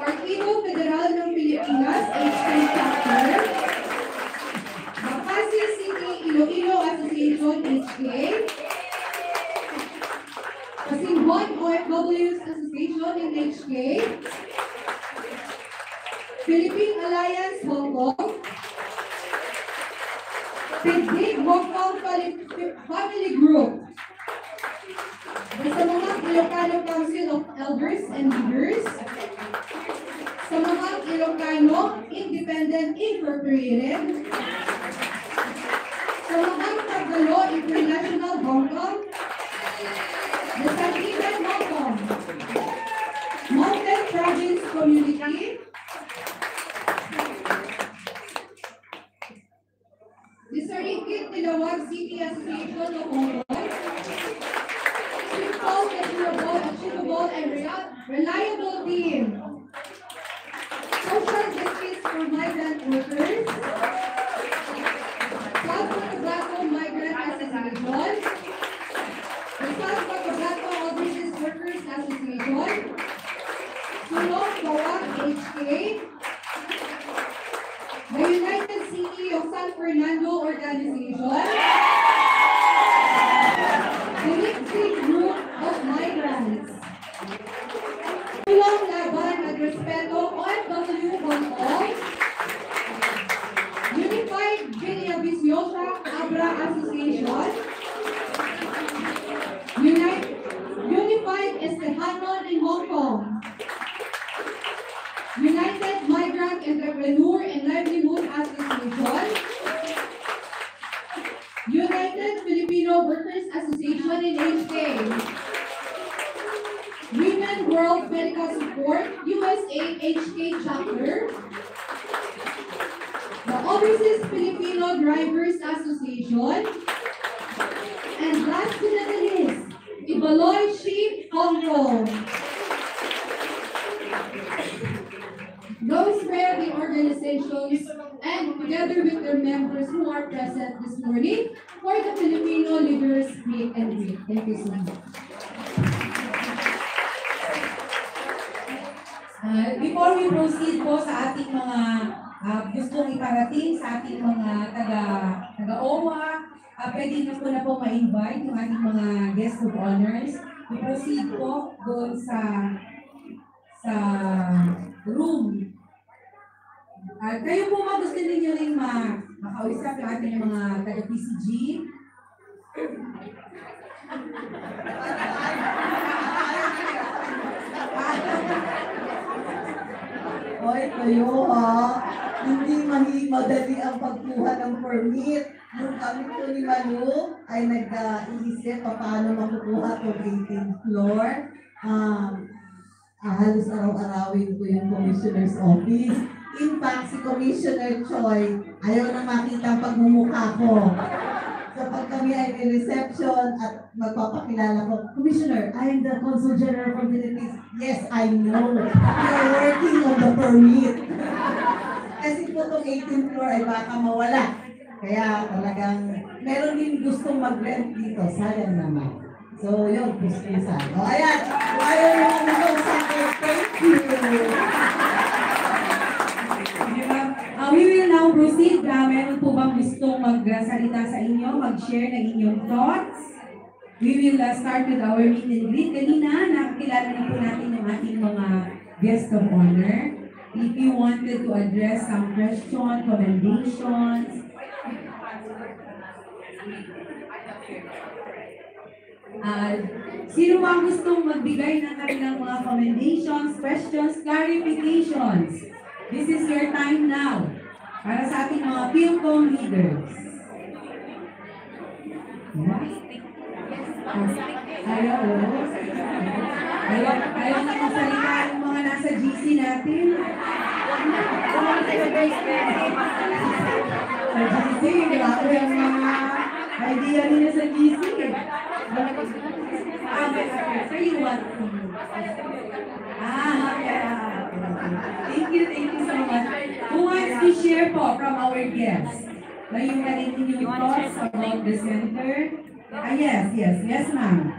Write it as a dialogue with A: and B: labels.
A: Partido Federal ng Pilipinas, HK Chapter. Makati City Iloilo Association, HK. Pasinghon OFWs Association in HK. Philippine Alliance Hong Kong. Pigdig Hong Kong Family Group. Sa mga Ilocano Council of Elders and Leaders. Sa mga Ilocano Independent Incorporated. Sa mga Tagalo International Hong Kong. The Santiago Hong Kong. Mountain Province Community. The Sarikit Tilawag City Association of Hong Kong. Simple, achievable, and reliable team. Social justice for migrant workers. South Cotabato Migrant Association. The South Cotabato Overseas Workers Association. Sulong Kawag HK. The United City of San Fernando Organization. The Mixed Group of Migrants. Tulong Laban at Respeto OFW Hong Kong. Unified Villa Viciosa Abra Association. Unified Estehanon in Hong Kong. United Migrant Entrepreneur and Livelihood Association. United Filipino Workers Association in HK. Women World Medical Support USA HK Chapter. The Overseas Filipino Drivers Association. And last but not least, Ibaloy Sheep Hong Kong. Those were the organizations and together with their members who are present this morning for the Filipino Leaders Meet and Greet. Thank you so much.
B: Before we proceed po sa ating mga gustong iparating sa ating mga taga-OWA, pwede na po ma-invite yung ating mga guest of honors. We proceed po doon sa room. Kayo po ba gusto ninyo rin makausap yung ating mga taga-PCG?
C: Oy, kayo hindi madali ang pagkuha ng permit. Nung kami po ni Manu ay nag-iisip paano makukuha itong 18th floor. Halos araw-arawin ko yung Commissioner's Office. In fact, si Commissioner Choi, ayaw na makita ang pagmumukha ko. Kapag kami ay may reception at magpapakilala ko, Commissioner, I am the Consul General from the Philippines. Yes, I know. We are working on the permit. Kasi po itong 18th floor ay baka mawala. Kaya talagang meron din gustong mag-rent dito. Sayang naman. So, yun, gusto-gusan. O, ayan. Ayaw naman nito sa akin. Thank you.
B: We will now proceed. Meron po bang gustong magsalita sa inyo, mag-share ng inyong thoughts? We will start with our meet and greet. Kanina, nakakilala na po natin yung ating mga guest of honor. If you wanted to address some questions, commendations, sino bang gustong magbigay ng kanilang mga commendations, questions, clarifications? This is your time now para sa ating mga PhilCom leaders. Ayaw na magsalita yung mga nasa GC natin. Sa GC, grabe ang mga idea nila sa GC. So you want to? Thank you so much. Who wants to share po from our guests? Na yung kaninin yung thoughts about the center? Yes, ma'am.